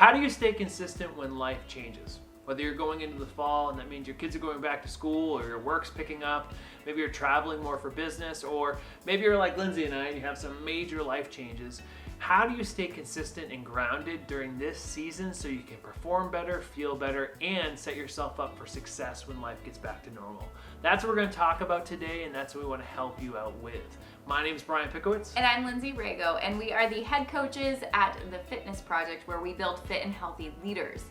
How do you stay consistent when life changes? Whether you're going into the fall and that means your kids are going back to school, or your work's picking up, maybe you're traveling more for business, or maybe you're like Lindsey and I and you have some major life changes. How do you stay consistent and grounded during this season so you can perform better, feel better, and set yourself up for success when life gets back to normal? That's what we're going to talk about today, and that's what we want to help you out with. My name is Brian Pickowicz. And I'm Lindsey Rago, and we are the head coaches at the Fitness Project, where we build fit and healthy leaders.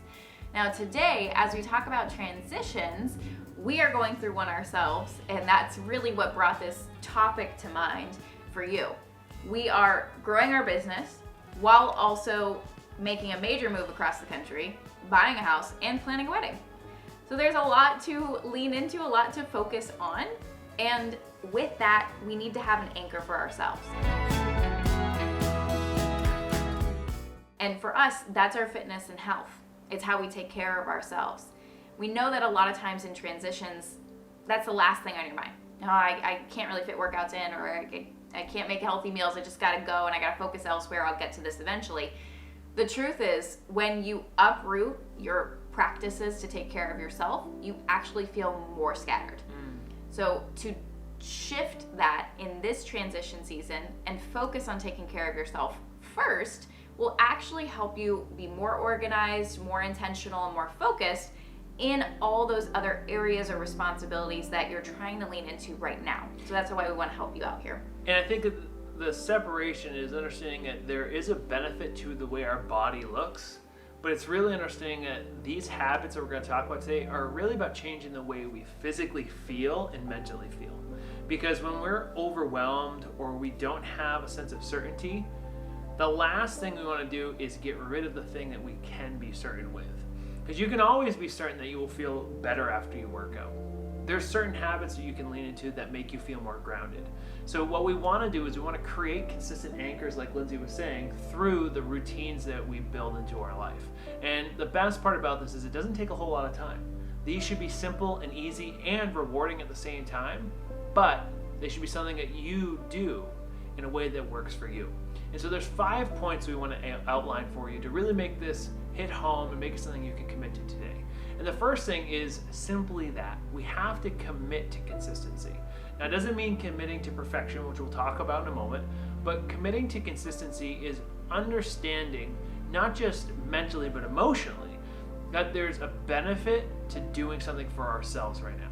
Now today, as we talk about transitions, we are going through one ourselves, and that's really what brought this topic to mind for you. We are growing our business while also making a major move across the country, buying a house, and planning a wedding. So there's a lot to lean into, a lot to focus on, and with that, we need to have an anchor for ourselves. And for us, that's our fitness and health. It's how we take care of ourselves. We know that a lot of times in transitions, that's the last thing on your mind. No, I can't really fit workouts in, or I can't make healthy meals, I just gotta go and I gotta focus elsewhere, I'll get to this eventually. The truth is, when you uproot your practices to take care of yourself, you actually feel more scattered. So to shift that in this transition season and focus on taking care of yourself first will actually help you be more organized, more intentional, and more focused in all those other areas or responsibilities that you're trying to lean into right now. So that's why we want to help you out here. And I think that the separation is understanding that there is a benefit to the way our body looks, but it's really understanding that these habits that we're going to talk about today are really about changing the way we physically feel and mentally feel. Because when we're overwhelmed or we don't have a sense of certainty, the last thing we want to do is get rid of the thing that we can be certain with. Because you can always be certain that you will feel better after you work out. There's certain habits that you can lean into that make you feel more grounded. So what we want to do is we want to create consistent anchors, like Lindsey was saying, through the routines that we build into our life. And the best part about this is it doesn't take a whole lot of time. These should be simple and easy and rewarding at the same time, but they should be something that you do in a way that works for you. And so there's 5 points we want to outline for you to really make this hit home and make it something you can commit to today. And the first thing is simply that. We have to commit to consistency. Now, it doesn't mean committing to perfection, which we'll talk about in a moment, but committing to consistency is understanding, not just mentally, but emotionally, that there's a benefit to doing something for ourselves right now.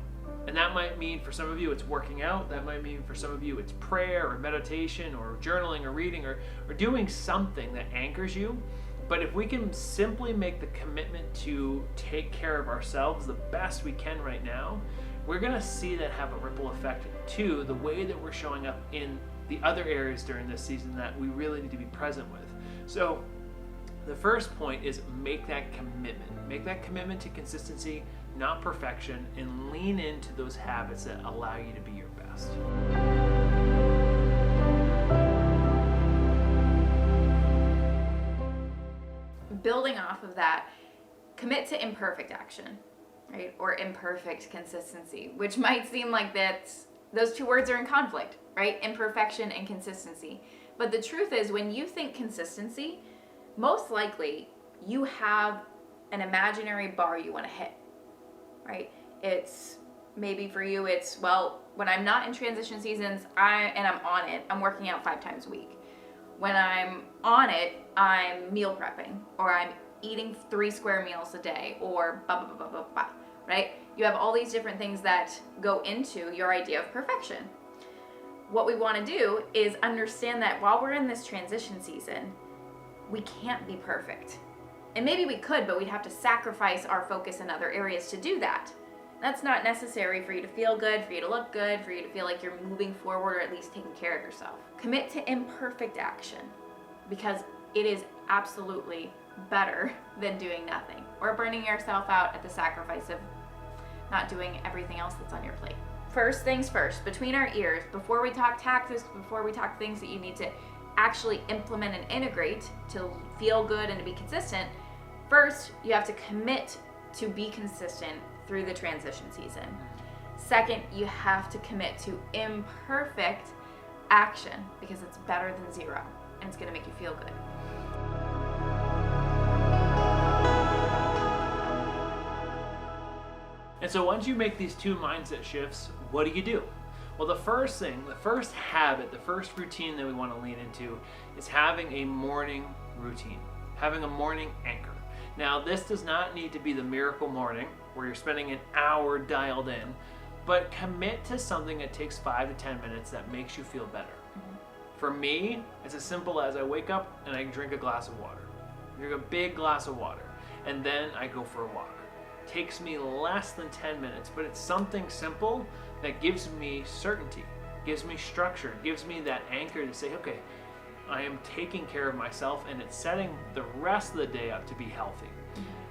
And that might mean for some of you it's working out, that might mean for some of you it's prayer or meditation or journaling or reading or doing something that anchors you. But if we can simply make the commitment to take care of ourselves the best we can right now, we're gonna see that have a ripple effect to the way that we're showing up in the other areas during this season that we really need to be present with. So the first point is make that commitment. Make that commitment to consistency, not perfection, and lean into those habits that allow you to be your best. Building off of that, commit to imperfect action, right? Or imperfect consistency, which might seem like those two words are in conflict, right? Imperfection and consistency. But the truth is, when you think consistency, most likely you have an imaginary bar you want to hit, right? It's maybe for you, it's, well, when I'm not in transition seasons and I'm on it, I'm working out 5 times a week. When I'm on it, I'm meal prepping, or I'm eating 3 square meals a day, or blah, blah, blah, blah, blah, right? You have all these different things that go into your idea of perfection. What we want to do is understand that while we're in this transition season, we can't be perfect. And maybe we could, but we'd have to sacrifice our focus in other areas to do that. That's not necessary for you to feel good, for you to look good, for you to feel like you're moving forward or at least taking care of yourself. Commit to imperfect action, because it is absolutely better than doing nothing or burning yourself out at the sacrifice of not doing everything else that's on your plate. First things first, between our ears, before we talk tactics, before we talk things that you need to actually implement and integrate to feel good and to be consistent, first you have to commit to be consistent through the transition season. Second, you have to commit to imperfect action, because it's better than zero and it's going to make you feel good. And so once you make these two mindset shifts, what do? Well, the first thing, the first habit, the first routine that we want to lean into is having a morning routine, having a morning anchor. Now, this does not need to be the miracle morning where you're spending an hour dialed in, but commit to something that takes 5 to 10 minutes that makes you feel better. For me, it's as simple as I wake up and I drink a glass of water. I drink a big glass of water, and then I go for a walk. It takes me less than 10 minutes, but it's something simple that gives me certainty, gives me structure, gives me that anchor to say, okay, I am taking care of myself, and it's setting the rest of the day up to be healthy.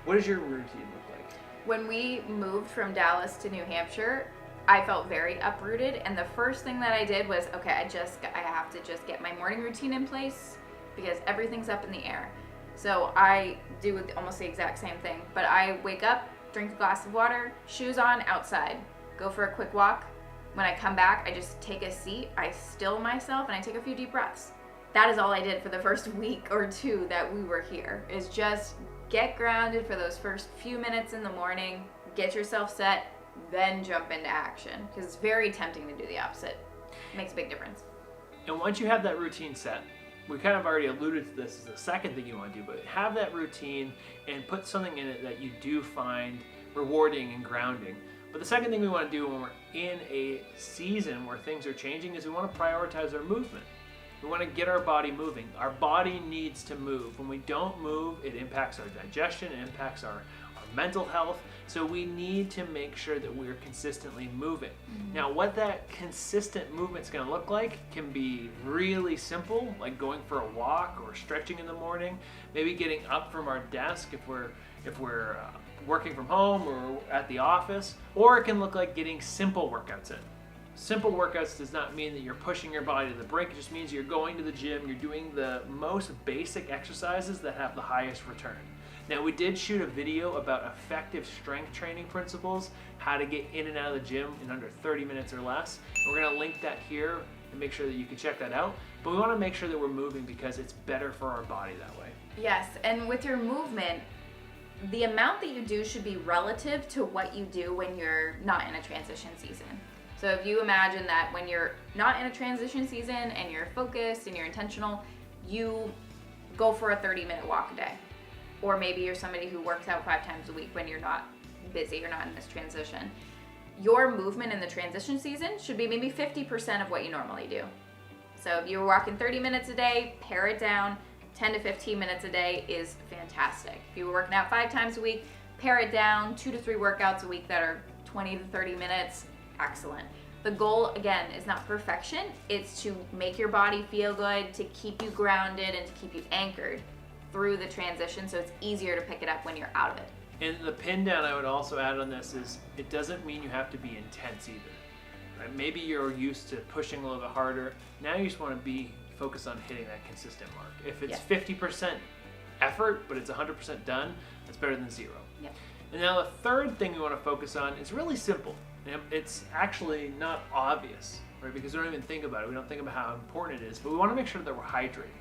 What does your routine look like? When we moved from Dallas to New Hampshire, I felt very uprooted, and the first thing that I did was, okay, I have to just get my morning routine in place because everything's up in the air. So I do almost the exact same thing, but I wake up, drink a glass of water, shoes on, outside, go for a quick walk. When I come back, I just take a seat, I still myself, and I take a few deep breaths. That is all I did for the first week or two that we were here, is just get grounded for those first few minutes in the morning, get yourself set, then jump into action, because it's very tempting to do the opposite. It makes a big difference. And once you have that routine set, we kind of already alluded to this as the second thing you want to do, but have that routine and put something in it that you do find rewarding and grounding. But the second thing we want to do when we're in a season where things are changing is we want to prioritize our movement. We want to get our body moving. Our body needs to move. When we don't move, it impacts our digestion, it impacts our mental health. So we need to make sure that we're consistently moving. Now, what that consistent movement's going to look like can be really simple, like going for a walk or stretching in the morning, maybe getting up from our desk if we're working from home or at the office, or it can look like getting simple workouts in. Simple workouts does not mean that you're pushing your body to the brink. It just means you're going to the gym, you're doing the most basic exercises that have the highest return. Now, we did shoot a video about effective strength training principles, how to get in and out of the gym in under 30 minutes or less. And we're gonna link that here and make sure that you can check that out. But we wanna make sure that we're moving because it's better for our body that way. Yes, and with your movement, the amount that you do should be relative to what you do when you're not in a transition season. So if you imagine that when you're not in a transition season and you're focused and you're intentional, you go for a 30-minute walk a day. Or maybe you're somebody who works out 5 times a week when you're not busy, you're not in this transition. Your movement in the transition season should be maybe 50% of what you normally do. So if you're walking 30 minutes a day, pare it down. 10 to 15 minutes a day is fantastic. If you were working out 5 times a week, pare it down. 2 to 3 workouts a week that are 20 to 30 minutes, excellent. The goal, again, is not perfection. It's to make your body feel good, to keep you grounded, and to keep you anchored through the transition, so it's easier to pick it up when you're out of it. And the pin down I would also add on this is it doesn't mean you have to be intense either. Right? Maybe you're used to pushing a little bit harder. Now you just want to be focused on hitting that consistent mark. If it's 50% effort, but it's 100% done, that's better than 0. Yep. And now the third thing we want to focus on is really simple. It's actually not obvious, right? Because we don't even think about it. We don't think about how important it is, but we want to make sure that we're hydrating.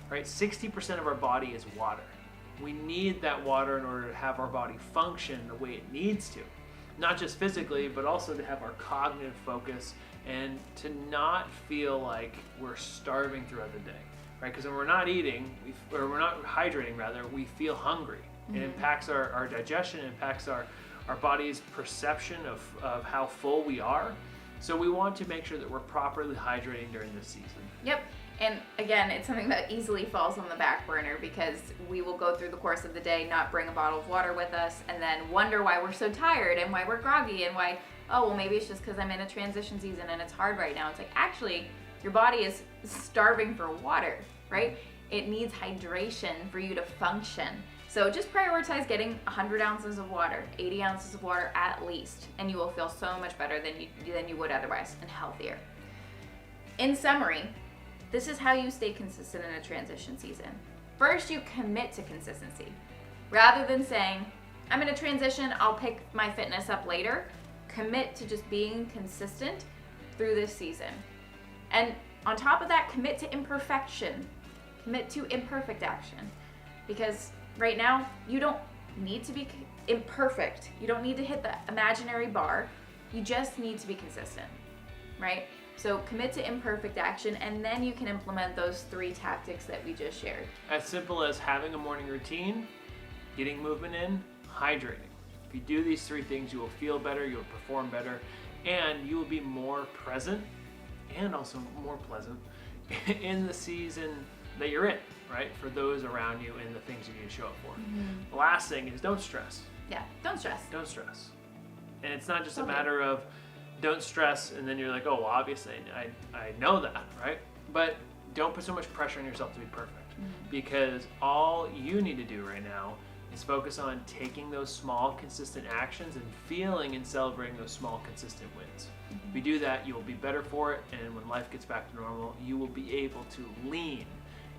Right? 60% of our body is water. We need that water in order to have our body function the way it needs to. Not just physically, but also to have our cognitive focus and to not feel like we're starving throughout the day. Right? Because when we're not eating, or we're not hydrating rather, we feel hungry. It impacts our digestion, it impacts our body's perception of how full we are. So we want to make sure that we're properly hydrating during this season. Yep. And again, it's something that easily falls on the back burner because we will go through the course of the day, not bring a bottle of water with us, and then wonder why we're so tired and why we're groggy and why, oh, well, maybe it's just because I'm in a transition season and it's hard right now. It's like, actually, your body is starving for water, right? It needs hydration for you to function. So just prioritize getting 100 ounces of water, 80 ounces of water at least, and you will feel so much better than you would otherwise and healthier. In summary, this is how you stay consistent in a transition season. First, you commit to consistency. Rather than saying, I'm in a transition, I'll pick my fitness up later, commit to just being consistent through this season. And on top of that, commit to imperfection. Commit to imperfect action. Because right now, you don't need to be imperfect. You don't need to hit the imaginary bar. You just need to be consistent, right? So commit to imperfect action, and then you can implement those 3 tactics that we just shared. As simple as having a morning routine, getting movement in, hydrating. If you do these 3 things, you will feel better, you'll perform better, and you will be more present and also more pleasant in the season that you're in, right? For those around you and the things you need to show up for. The last thing is don't stress. Yeah, don't stress. Don't stress. And it's not just a matter of don't stress and then you're like, oh, well, obviously I know that, right? But don't put so much pressure on yourself to be perfect, because all you need to do right now is focus on taking those small, consistent actions and feeling and celebrating those small, consistent wins. If you do that, you will be better for it, and when life gets back to normal, you will be able to lean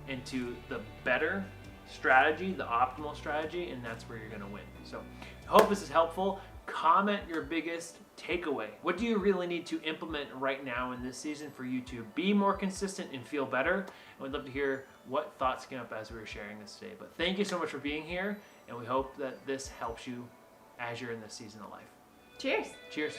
into the better strategy, the optimal strategy, and that's where you're going to win. So I hope this is helpful. Comment your biggest takeaway. What do you really need to implement right now in this season for you to be more consistent and feel better? And we'd love to hear what thoughts came up as we were sharing this today. But thank you so much for being here, and we hope that this helps you as you're in this season of life. Cheers. Cheers.